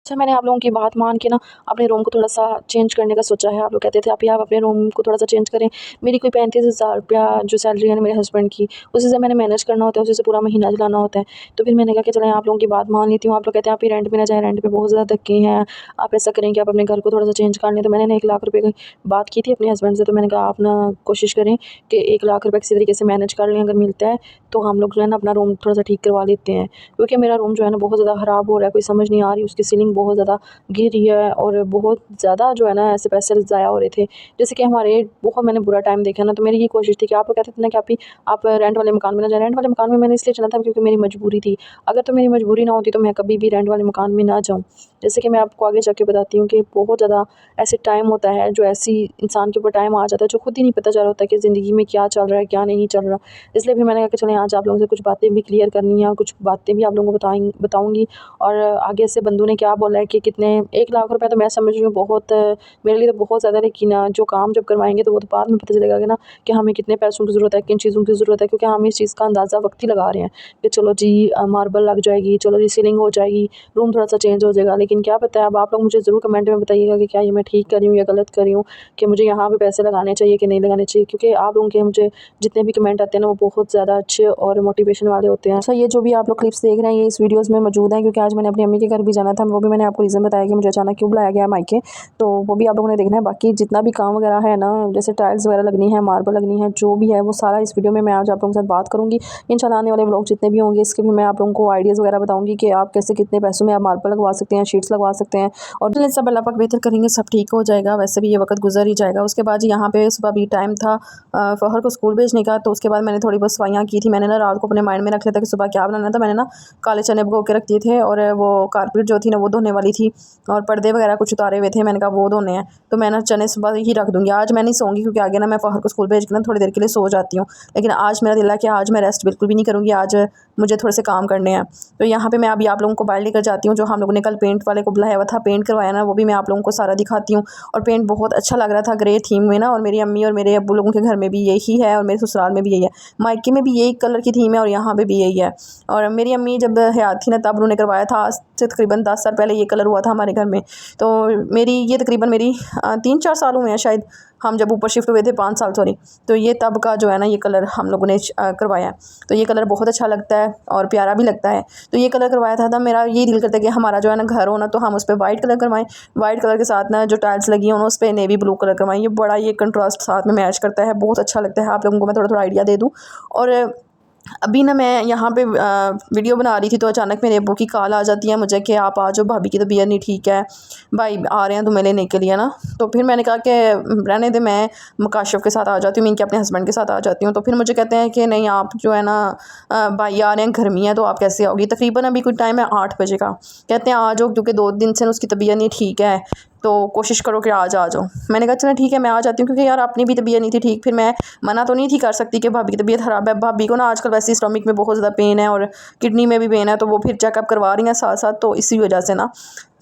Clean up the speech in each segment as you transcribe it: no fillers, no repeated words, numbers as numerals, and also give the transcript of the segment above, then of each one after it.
अच्छा, मैंने आप लोगों की बात मान के ना अपने रूम को थोड़ा-सा चेंज करने का सोचा है। आप लोग कहते थे आप अपने रूम को थोड़ा-सा चेंज करें। मेरी कोई 35,000 रुपया जो सैलरी है ना मेरे हस्बैंड की, उसी से मैंने मैनेज करना होता है, उसी से पूरा महीना चलाना होता है। तो फिर मैंने कहा कि चलें आप लोगों की बात मान लेती हूँ। आप लोग कहते हैं आप ही रेंट पे ना जाएँ, रेंट पे बहुत ज़्यादा धक्के हैं। आप ऐसा करें कि आप अपने घर को थोड़ा-सा चेंज कर लें। तो मैंने ना 1 लाख रुपए की बात की थी अपने हस्बैंड से, तो मैंने कहा आप ना कोशिश करें कि 1 लाख रुपए किसी तरीके से मैनेज कर लें। अगर मिलता है तो हम लोग जो है ना अपना रूम थोड़ा-सा ठीक करवा लेते हैं। क्योंकि मेरा रूम जो है ना बहुत ज़्यादा ख़राब हो रहा है, कोई समझ नहीं आ रही। उसकी सीलिंग बहुत ज़्यादा गिर रही है और बहुत ज़्यादा जो है ना ऐसे पैसे ज़ाया हो रहे थे। जैसे कि हमारे बहुत मैंने बुरा टाइम देखा ना, तो मेरी ये कोशिश थी कि आप लोग कहते थे ना कि आप रेंट वाले मकान में ना जाएँ। रेंट वाले मकान में मैंने इसलिए चुना था क्योंकि मेरी मजबूरी थी। अगर तो मेरी मजबूरी ना होती तो मैं कभी भी रेंट वाले मकान में ना जाऊँ। जैसे कि मैं आपको आगे चल के बताती हूँ कि बहुत ज़्यादा ऐसे टाइम होता है, जो ऐसी इंसान के ऊपर टाइम आ जाता है जो खुद ही नहीं पता चल रहा होता कि ज़िंदगी में क्या चल रहा है, क्या नहीं चल रहा। इसलिए फिर मैंने कहा कि चलें आज आप लोगों से कुछ बातें भी क्लियर करनी है और कुछ बातें भी आप लोगों को बताऊँगी। और आगे से बंदों ने क्या बोला है कि कितने 1 लाख रुपए तो मैं समझ रही हूँ बहुत मेरे लिए तो बहुत ज़्यादा, लेकिन जो काम जब करवाएँगे तो वो तो बाद में पता चलेगा कि ना कि हमें कितने पैसों की ज़रूरत है, किन चीज़ों की ज़रूरत है, क्योंकि हम इस चीज़ का अंदाज़ा वक़्त ही लगा रहे हैं कि चलो जी मार्बल लग जाएगी, चलो जी सीलिंग हो जाएगी, रूम थोड़ा-सा चेंज हो जाएगा। लेकिन क्या पता है, अब आप लोग मुझे ज़रूर कमेंट में बताइएगा कि क्या ये मैं ठीक कर रही हूँ या गलत कर रही हूँ, कि मुझे यहाँ पे पैसे लगाने चाहिए कि नहीं लगाने चाहिए, क्योंकि आप लोगों के मुझे जितने भी कमेंट आते हैं ना वो बहुत ज़्यादा अच्छे और मोटिवेशन वाले होते हैं। अच्छा, ये जो भी आप लोग क्लिप्स देख रहे हैं ये इस वीडियोज़ में मौजूद हैं, क्योंकि आज मैंने अपनी अम्मी के घर भी जाना था। वो भी मैंने आपको रीज़न बताया कि मुझे अचानक क्यों बुलाया गया है मायके, तो वो भी आप लोगों ने देखना है। बाकी जितना भी काम वगैरह है ना, जैसे टाइल्स वगैरह लगनी है, मार्बल लगनी है, जो भी है वो सारा इस वीडियो में मैं आज आप लोगों के साथ बात करूँगी। इंशाल्लाह आने वाले व्लॉग जितने भी होंगे इसके भी मैं आप लोगों को आइडियाज़ वगैरह बताऊँगी कि आप कैसे कितने पैसों में आप मार्बल लगवा सकते हैं, शीट्स लगवा सकते हैं, और सब अल्लाह पाक बेहतर करेंगे, सब ठीक हो जाएगा। वैसे भी ये वक्त गुजर ही जाएगा। उसके बाद यहाँ पे सुबह भी टाइम था फ़ौहर को स्कूल भेजने का, तो उसके बाद मैंने थोड़ी बहुत सफाइयाँ की थी। मैंने ना रात को अपने माइंड में रख लिया था कि सुबह क्या बनाना था। मैंने ना काले चने भिगो के रख दिए थे, और वो कारपेट जो थी ना वो धोने वाली थी, और पर्दे वगैरह कुछ उतारे हुए थे। मैंने कहा वो धोने हैं, तो मैं ना चने सुबह ही रख दूँगी। आज मैं नहीं सोऊंगी क्योंकि आगे ना मैं फ़ौहर को स्कूल भेज के ना थोड़ी देर के लिए सो जाती हूँ, लेकिन आज मेरा दिल है कि आज मैं रेस्ट बिल्कुल भी नहीं करूँगी। आज मुझे थोड़े से काम करने हैं। तो यहाँ पे मैं अभी आप लोगों को बाहर लेकर जाती हूँ। जो हम लोगों ने कल पेंट वाले को बुलाया हुआ था, पेंट करवाया ना, वो भी मैं आप लोगों को सारा दिखाती हूँ। और पेंट बहुत अच्छा लग रहा था ग्रे थीम में ना, और मेरी अम्मी और मेरे अब्बू लोगों के घर में भी यही है, और मेरे ससुराल में भी यही है, मायके में भी यही कलर की थीम है, और यहाँ पे भी यही है। और मेरी अम्मी जब हयात थी ना तब उन्होंने करवाया था। आज से तकरीबन 10 साल पहले ये कलर हुआ था हमारे घर में। तो मेरी ये तकरीबन मेरी 3-4 साल हुए हैं शायद, हम जब ऊपर शिफ्ट हुए थे 5 साल सॉरी। तो ये तब का जो है ना ये कलर हम लोगों ने करवाया है। तो ये कलर बहुत अच्छा लगता है और प्यारा भी लगता है। तो ये कलर करवाया था, मेरा यही दिल करता है कि हमारा जो है ना घर हो ना तो हम उस पर वाइट कलर करवाएं। वाइट कलर के साथ ना जो टाइल्स लगी हों उस पर नेवी ब्लू कलर करवाएं। ये बड़ा ये कंट्रास्ट साथ में मैच करता है, बहुत अच्छा लगता है। आप लोगों को मैं थोड़ा थोड़ा आइडिया दे दूँ। और अभी ना मैं यहाँ पे वीडियो बना रही थी, तो अचानक मेरे अब्बू की कॉल आ जाती है मुझे कि आप आ जाओ, भाभी की तबीयत नहीं ठीक है, भाई आ रहे हैं तुम्हें लेने के लिए ना। तो फिर मैंने कहा कि रहने दे, मैं मुकाशफ के साथ आ जाती हूँ, मैं इनके अपने हस्बैंड के साथ आ जाती हूँ। तो फिर मुझे कहते हैं कि नहीं आप जो है ना भाई आ रहे हैं, घर में है, तो आप कैसे आओगी। तकरीबन अभी कोई टाइम है 8 बजे का। कहते हैं आ जाओ, क्योंकि 2 दिन से उसकी तबीयत नहीं ठीक है, तो कोशिश करो कि आज आ जाओ। मैंने कहा चलो ठीक है मैं आ जाती हूँ, क्योंकि यार अपनी भी तबीयत नहीं थी ठीक, फिर मैं मना तो नहीं थी कर सकती कि भाभी की तबीयत ख़राब है। भाभी को ना आजकल वैसे ही स्टमक में बहुत ज़्यादा पेन है और किडनी में भी पेन है, तो वो फिर चेकअप करवा रही हैं साथ साथ, तो इसी वजह से ना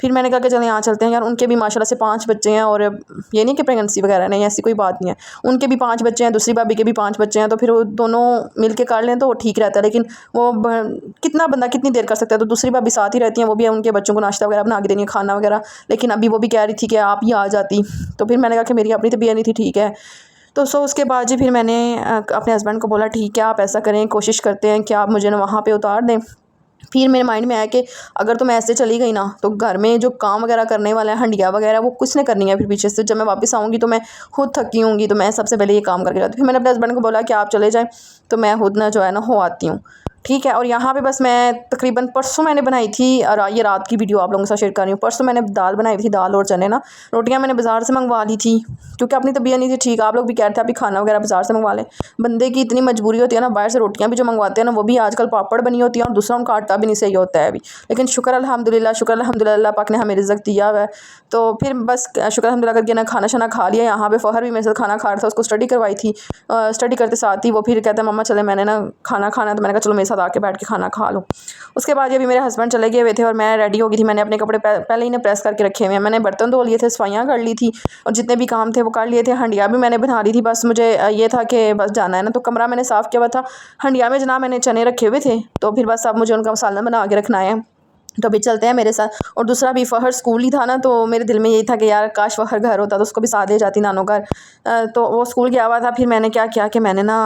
फिर मैंने कहा कि चलें यहाँ चलते हैं। यार उनके भी माशाल्लाह से 5 बच्चे हैं, और ये नहीं कि प्रेगनेंसी वगैरह नहीं, ऐसी कोई बात नहीं है। उनके भी 5 बच्चे हैं, दूसरी भाभी के भी 5 बच्चे हैं, तो फिर वो दोनों मिल के कर लें तो वो ठीक रहता है। लेकिन वो कितना बंदा कितनी देर कर सकता है। तो दूसरी भाभी साथ ही रहती हैं, वो भी उनके बच्चों को नाश्ता वगैरह बना के देनी है, खाना वगैरह। लेकिन अभी वो भी कह रही थी कि आप ही आ जाती। तो फिर मैंने कहा कि मेरी अपनी तबीयत नहीं थी ठीक है। तो उसके बाद जी फिर मैंने अपने हस्बैंड को बोला ठीक है आप ऐसा करें, कोशिश करते हैं कि आप मुझे ना वहाँ पे उतार दें। फिर मेरे माइंड में आया कि अगर तो मैं ऐसे चली गई ना तो घर में जो काम वगैरह करने वाला है, हंडिया वगैरह, वो किसने करनी है। फिर पीछे से जब मैं वापस आऊँगी तो मैं खुद थकी होंगी, तो मैं सबसे पहले ये काम करके जाती हूँ। फिर मैंने अपने हस्बैंड को बोला कि आप चले जाएँ, तो मैं खुद ना जो है ना हो आती हूँ, ठीक है। और यहाँ पे बस मैं तकरीबन परसों मैंने बनाई थी, और ये रात की वीडियो आप लोगों के साथ शेयर कर रही हूँ। परसों मैंने दाल बनाई थी, दाल और चने ना। रोटियाँ मैंने बाज़ार से मंगवा ली थी, क्योंकि अपनी तबीयत नहीं थी ठीक। आप लोग भी कह रहे थे अभी खाना वगैरह बाज़ार से मंगवा लें। बंदे की इतनी मजबूरी होती है ना, बाहर से रोटियाँ भी जो मंगवाते हैं ना वो भी आजकल पापड़ बनी होती है, और दूसरा उनका आटा भी नहीं सही होता है अभी। लेकिन शुक्र अल्हम्दुलिल्लाह, शुक्र अल्हम्दुलिल्लाह, अल्लाह पाक ने हमें रिज़्क़ दिया हुआ है। तो फिर बस शुक्र अल्हम्दुलिल्लाह करके ना खाना शाना खा लिया। यहाँ पे फ़ौहर भी मेरे साथ खाना खा रहा था, उसको स्टडी करवाई थी। स्टडी करते साथ ही वो फिर कहता है मम्मा चले, मैंने ना खाना खाना, तो मैंने कहा चलो मेरे साथ आके बैठ के खाना खा लो। उसके बाद अभी मेरे हस्बैंड चले गए हुए थे और मैं रेडी हो गई थी। मैंने अपने कपड़े पहले ही ना प्रेस करके रखे हुए हैं। मैंने बर्तन धो लिए थे, सफाइयाँ कर ली थी, और जितने भी काम थे वो कर लिए थे। हंडिया भी मैंने बना ली थी। बस मुझे ये था कि बस जाना है ना, तो कमरा मैंने साफ़ किया हुआ था। हंडिया में जनाब मैंने चने रखे हुए थे, तो फिर बस अब मुझे उनका सालन बना के रखना है। तो अभी चलते हैं मेरे साथ। और दूसरा भी फ़हर स्कूल ही था ना, तो मेरे दिल में यही था कि यार काश फ़हर घर होता तो उसको भी साथ ले जाती नानों घर। तो वो स्कूल गया हुआ था। फिर मैंने क्या किया कि मैंने ना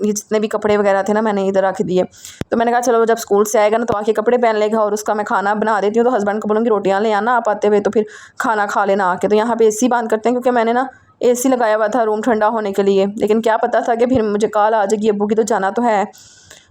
ये जितने भी कपड़े वगैरह थे ना मैंने इधर रख दिए। तो मैंने कहा चलो जब स्कूल से आएगा ना तो आके कपड़े पहन लेगा और उसका मैं खाना बना देती हूँ। तो हस्बैंड को बोलूँगी रोटियाँ ले आना आप आते हुए, तो फिर खाना खा लेना आके। तो यहाँ पे एसी बंद करते हैं क्योंकि मैंने ना एसी लगाया हुआ था रूम ठंडा होने के लिए, लेकिन क्या पता था कि फिर मुझे कॉल आ जाएगी अब्बू की, तो जाना तो है।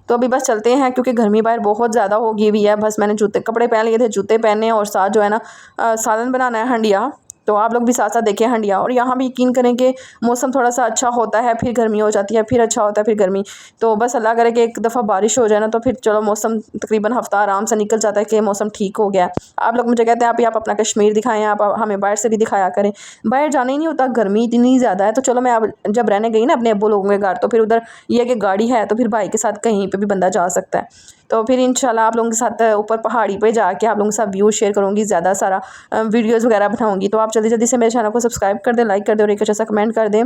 तो अभी बस चलते हैं क्योंकि गर्मी बाहर बहुत ज़्यादा हो गई हुई है। बस मैंने जूते कपड़े पहन लिए थे, जूते पहने और साथ जो है ना सालन बनाना है हंडिया। तो आप लोग भी साथ साथ देखिए हंडिया। और यहाँ भी यकीन करें कि मौसम थोड़ा सा अच्छा होता है, फिर गर्मी हो जाती है, फिर अच्छा होता है, फिर गर्मी। तो बस अल्लाह करे कि एक दफ़ा बारिश हो जाए ना तो फिर चलो मौसम तकरीबन हफ़्ता आराम से निकल जाता है कि मौसम ठीक हो गया। आप लोग मुझे कहते हैं आप अपना कश्मीर दिखाएं, आप हमें बाहर से भी दिखाया करें। बाहर जाना ही नहीं होता, गर्मी इतनी ज़्यादा है। तो चलो मैं अब जब रहने गई ना अपने अब्बू लोगों के घर, तो फिर उधर ये है कि गाड़ी है तो फिर भाई के साथ कहीं पे भी बंदा जा सकता है। तो फिर इंशाल्लाह आप लोगों के साथ ऊपर पहाड़ी पे जाके आप लोगों के साथ व्यू शेयर करूँगी, ज़्यादा सारा वीडियोज़ वगैरह बनाऊँगी। तो आप जल्दी जल्दी से मेरे चैनल को सब्सक्राइब कर दें, लाइक कर दें और एक अच्छा सा कमेंट कर दें।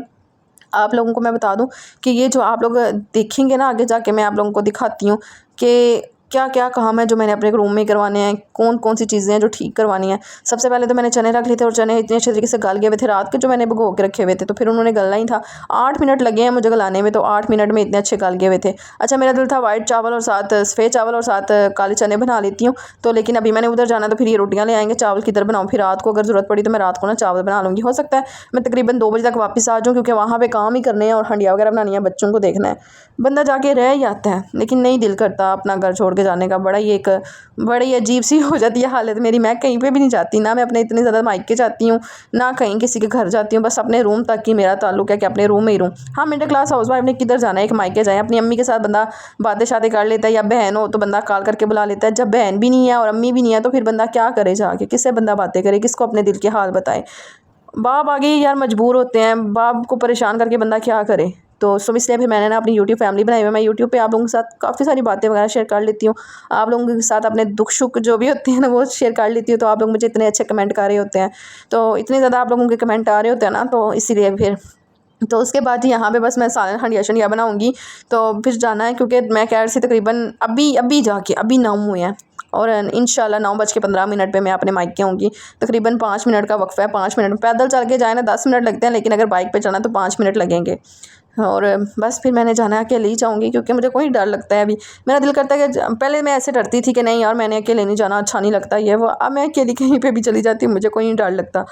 आप लोगों को मैं बता दूं कि ये जो आप लोग देखेंगे ना आगे जाके, मैं आप लोगों को दिखाती हूँ कि क्या क्या काम है जो मैंने अपने रूम में करवाने हैं, कौन कौन सी चीज़ें हैं जो ठीक करवानी है। सबसे पहले तो मैंने चने रख लिए थे और चने इतने अच्छे तरीके से गल गए हुए थे रात के, जो मैंने भिगो के रखे हुए थे। तो फिर उन्होंने गलना ही था, 8 मिनट लगे हैं मुझे गलाने में, तो 8 मिनट में इतने अच्छे गल गए हुए थे। अच्छा मेरा दिल था वाइट चावल और साथ सफ़ेद चावल और साथ काले चने बना लेती हूँ। तो लेकिन अभी मैंने उधर जाना, तो फिर ये रोटियाँ ले आएंगे, चावल किधर बनाऊँ। फिर रात को अगर ज़रूरत पड़ी तो मैं रात को ना चावल बना लूँगी। हो सकता है मैं तकरीबन 2 बजे तक वापस आ जाऊँ, क्योंकि वहाँ पे काम ही करने हैं और हंडिया वगैरह बनानी है, बच्चों को देखना है। बंदा जाके रह ही आता है, लेकिन नहीं दिल करता अपना घर छोड़ के जाने का। बड़ी अजीब सी हो जाती है हालत मेरी। मैं कहीं पे भी नहीं जाती, ना मैं अपने इतने ज़्यादा मायके जाती हूँ, ना कहीं किसी के घर जाती हूँ। बस अपने रूम तक ही मेरा ताल्लुक है कि अपने रूम में ही रहूँ। हाँ मिडिल क्लास हाउस वाइफ ने किधर जाना है, एक मायके जाए। अपनी अम्मी के साथ बंदा बातें शातें कर लेता है, या बहन हो तो बंदा कॉल करके बुला लेता है। जब बहन भी नहीं है और अम्मी भी नहीं है तो फिर बंदा क्या करे जाके, किससे बंदा बातें करे, किसको अपने दिल के हाल बताए। बाप आगे यार मजबूर होते हैं, बाप को परेशान करके बंदा क्या करे। तो सो इसलिए फिर मैंने ना अपनी यूट्यूब फैमिली बनाई हुई है। मैं यूट्यूब पे आप लोगों के साथ काफ़ी सारी बातें वगैरह शेयर कर लेती हूँ। आप लोगों के साथ अपने दुख सुख जो भी होते हैं ना वो शेयर कर लेती हूँ। तो आप लोग मुझे इतने अच्छे कमेंट कर रहे होते हैं, तो इतने ज़्यादा आप लोगों के कमेंट आ रहे होते हैं ना, तो इसीलिए फिर तो उसके बाद यहाँ पे बस मैं सालन हंडिया शंडिया बनाऊँगी। तो फिर जाना है क्योंकि मैं कह रही थी तकरीबन अभी अभी जाके अभी 9 हुए हैं और इंशाल्लाह 9:15 पे मैं अपने मायके होंगी। तकरीबन 5 मिनट का वक्फ़ा है, 5 मिनट पैदल चल के जाए ना 10 मिनट लगते हैं, लेकिन अगर बाइक पे चलना तो 5 मिनट लगेंगे। और बस फिर मैंने जाना है, अकेले ही जाऊँगी क्योंकि मुझे कोई डर लगता है अभी। मेरा दिल करता है कि पहले मैं ऐसे डरती थी कि नहीं यार मैंने अकेले नहीं जाना, अच्छा नहीं लगता ये वो। अब मैं अकेली कहीं पे भी चली जाती हूँ, मुझे कोई नहीं डर लगता।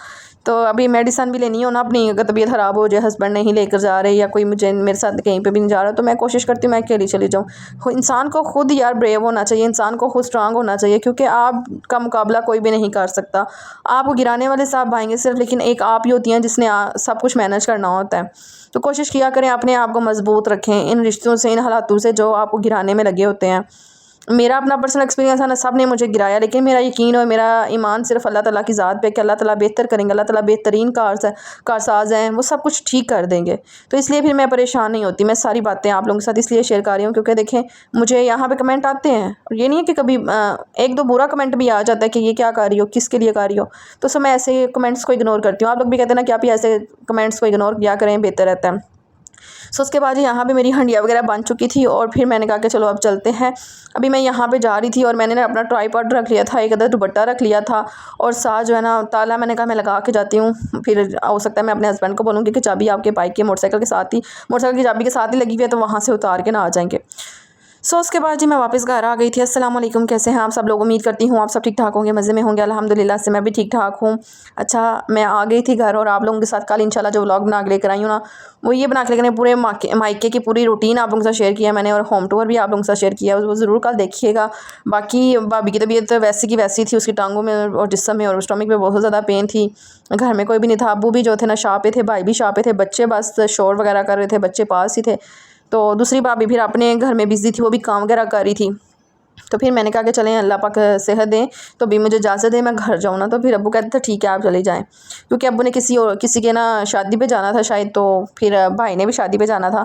तो अभी मेडिसन भी लेनी हो ना अपनी, अगर तबीयत ख़राब हो जाए, हस्बैंड नहीं लेकर जा रहे या कोई मुझे मेरे साथ कहीं पे भी नहीं जा रहा, तो मैं कोशिश करती हूँ मैं अकेली चली जाऊँ। इंसान को खुद यार ब्रेव होना चाहिए, इंसान को खुद स्ट्रांग होना चाहिए, क्योंकि आपका मुकाबला कोई भी नहीं कर सकता। आपको गिराने वाले सब आएंगे सिर्फ, लेकिन एक आप ही होती हैं जिसने सब कुछ मैनेज करना होता है। तो कोशिश किया करें अपने आप को मजबूत रखें इन रिश्तों से, इन हालातों से जो आपको गिराने में लगे होते हैं। मेरा अपना पर्सनल एक्सपीरियंस है ना, सब ने मुझे गिराया, लेकिन मेरा यकीन और मेरा ईमान सिर्फ अल्लाह ताला की ज़ात पे कि अल्लाह ताला बेहतर करेंगे, अल्लाह ताला बेहतरीन कारसाज हैं, वो सब कुछ ठीक कर देंगे। तो इसलिए फिर मैं परेशान नहीं होती। मैं सारी बातें आप लोगों के साथ इसलिए शेयर कर रही हूँ क्योंकि देखें मुझे यहाँ पे कमेंट आते हैं, और ये नहीं है कि कभी एक दो बुरा कमेंट भी आ जाता है कि ये क्या कर रही हो, किसके लिए कर रही हो। तो सब मैं ऐसे कमेंट्स को इग्नोर करती हूँ। आप लोग भी कहते हैं ना कि आप ये ऐसे कमेंट्स को इग्नोर किया करें, बेहतर रहता है। सो उसके बाद यहाँ पे मेरी हंडिया वगैरह बन चुकी थी और फिर मैंने कहा कि चलो अब चलते हैं। अभी मैं यहाँ पे जा रही थी और मैंने ना अपना ट्राइपॉड रख लिया था, एक अदर दुपट्टा रख लिया था और साथ जो है ना ताला मैंने कहा मैं लगा के जाती हूँ। फिर हो सकता है मैं अपने हस्बैंड को बोलूँगी कि चाबी आपके बाइक के मोटरसाइकिल की चाबी के साथ ही लगी हुई है, तो वहाँ से उतार के ना आ जाएंगे। सो उसके बाद जी मैं वापस घर आ गई थी। अस्सलाम वालेकुम, कैसे हैं आप सब लोग? उम्मीद करती हूँ आप सब ठीक ठाक होंगे, मज़े में होंगे। अल्हम्दुलिल्लाह से मैं भी ठीक ठाक हूँ। अच्छा मैं आ गई थी घर और आप लोगों के साथ कल इंशाल्लाह जो व्लॉग बना के लेकर आई हूँ ना, वो ये बना के लेकर पूरे मायके की पूरी रूटीन आप लोगों के साथ शेयर किया मैंने, और होम टूर भी आप लोगों के साथ शेयर किया, वो ज़रूर कल देखिएगा। बाकी भाभी की तबीयत वैसी की वैसी थी, उसकी टांगों में और जिस्म में और स्टमक में बहुत ज़्यादा पेन थी। घर में कोई भी नहीं था, अब्बू भी जो थे ना शाह पे थे, भाई भी शाह पे थे, बच्चे बस शोर वगैरह कर रहे थे, बच्चे पास ही थे। तो दूसरी भाभी फिर अपने घर में बिज़ी थी, वो भी काम वगैरह कर रही थी। तो फिर मैंने कहा कि चलें अल्लाह पाक सेहत दें, तो भी मुझे इजाज़त दें मैं घर जाऊँ ना। तो फिर अब्बू कहते थे ठीक है आप चले जाएँ, क्योंकि अब्बू ने किसी के ना शादी पे जाना था शायद, तो फिर भाई ने भी शादी पे जाना था।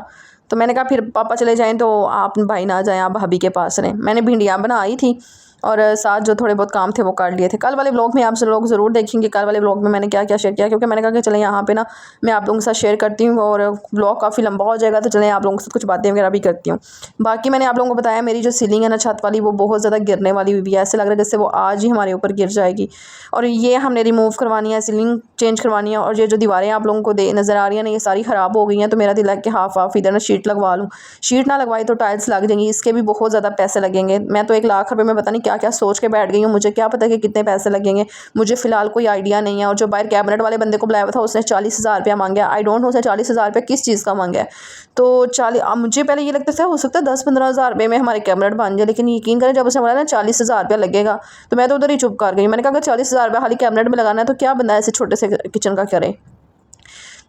तो मैंने कहा फिर पापा चले जाएँ तो आप भाई ना जाएँ, आप भाभी के पास रहें। मैंने भिंडियाँ बनाई थी और साथ जो थोड़े बहुत काम थे वो कर लिए थे। कल वाले व्लॉग में आप लोग ज़रूर देखेंगे कल वाले व्लॉग में मैंने क्या क्या शेयर किया, क्योंकि मैंने कहा कि चलें यहाँ पे ना मैं आप लोगों के साथ शेयर करती हूँ और व्लॉग काफ़ी लंबा हो जाएगा, तो चलें आप लोगों के साथ कुछ बातें वगैरह भी करती हूँ। बाकी मैंने आप लोगों को बताया मेरी जो सीलिंग है ना छत वाली वो बहुत ज़्यादा गिरने वाली हुई है, ऐसे लग रहा है जैसे वो आज ही हमारे ऊपर गिर जाएगी। और ये हमने रिमूव करवानी है, सीलिंग चेंज करवानी है। और ये जो दीवारें आप लोगों को नज़र आ रही हैं ना ये सारी ख़राब हो गई हैं, तो मेरा दिल है कि हाफ इधर ना शीट लगवा लूँ। शीट ना लगवाई तो टाइल्स लग जाएंगी, इसके भी बहुत ज़्यादा पैसे लगेंगे। मैं तो 1 लाख रुपए में पता नहीं क्या क्या सोच के बैठ गई हूँ, मुझे क्या पता कि कितने पैसे लगेंगे, मुझे फ़िलहाल कोई आइडिया नहीं है। और जो बाहर कैबिनेट वाले बंदे को बुलाया था उसने 40,000 रुपया मांगा है। आई डोंट नो उसने 40,000 रुपया किस चीज़ का मांगा है। तो मुझे पहले ये लगता था हो सकता है 10-15 हज़ार रुपये में हमारे कैबिनेट बन जाए, लेकिन यकीन करें जब उसने बोला ना 40,000 रुपया लगेगा तो मैं तो उधर ही चुप कर गई। मैंने कहा अगर 40,000 रुपया खाली कैबिनेट में लगाना है तो क्या बंदा ऐसे छोटे से किचन का करे।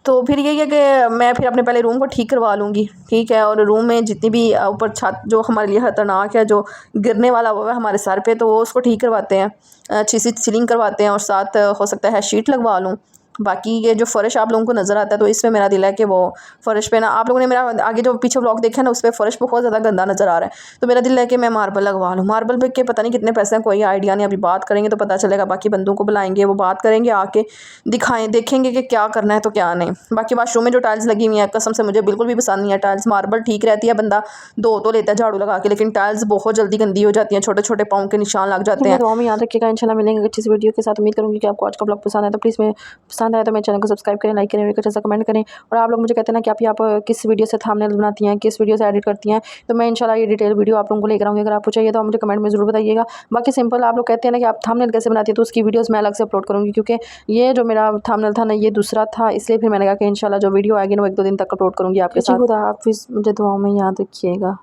तो फिर यही है कि मैं फिर अपने पहले रूम को ठीक करवा लूँगी, ठीक है। और रूम में जितनी भी ऊपर छत जो हमारे लिए खतरनाक है, जो गिरने वाला हुआ है हमारे सर पे, तो वो उसको ठीक करवाते हैं, अच्छी सी सीलिंग करवाते हैं और साथ हो सकता है शीट लगवा लूँ। बाकी ये जो फ़र्श आप लोगों को नज़र आता है तो इसमें मेरा दिल है कि वो फ़र्श पे ना आप लोगों ने मेरा आगे जो पीछे व्लॉग देखा है ना उस पर फ़र्श बहुत ज़्यादा गंदा नज़र आ रहा है, तो मेरा दिल है कि मैं मार्बल लगवा लूँ। मार्बल पे के पता नहीं कितने पैसे हैं, कोई आइडिया नहीं, अभी बात करेंगे तो पता चलेगा। बाकी बंदों को बुलाएंगे, वो बात करेंगे, आके दिखाएं देखेंगे कि क्या करना है तो क्या नहीं। बाकी वाशरूम में जो टाइल्स लगी हुई हैं कसम से मुझे बिल्कुल भी पसंद नहीं है टाइल्स। मार्बल ठीक रहती है, बंदा धो तो लेता है झाड़ू लगा के, लेकिन टाइल्स बहुत जल्दी गंदी हो जाती हैं, छोटे छोटे पाँव के निशान लग जाते हैं। दुआ में याद रखिएगा, इंशाल्लाह मिलेंगे अच्छी सी वीडियो के साथ। उम्मीद करूँगी कि आपको आज का ब्लॉग पसंद आया, तो प्लीज़ मैं पसंद आया तो मेरे चैनल को सब्सक्राइब करें, लाइक करें, अच्छा सा कमेंट करें। और आप लोग मुझे कहते हैं ना कि आप किस वीडियो से थंबनेल बनाती हैं, किस वीडियो से एडिट करती हैं, तो मैं इंशाल्लाह ये डिटेल वीडियो आप लोगों को लेकर आऊँगी। अगर आपको चाहिए तो आप मुझे कमेंट में ज़रूर बताइएगा। बाकी सिंपल आप लोग कहते हैं ना कि आप थंबनेल कैसे बनाती हैं, तो उसकी वीडियोज़ मैं अलग से अपलोड करूँगी, क्योंकि ये जो मेरा थंबनेल था ना ये दूसरा था, इसलिए फिर मैंने कहा कि इंशाल्लाह जो वीडियो आएगी ना वो 1-2 दिन तक अपलोड करूँगी आपके साथ। खुदा हाफिज़, मुझे दुआओं में याद रखिएगा।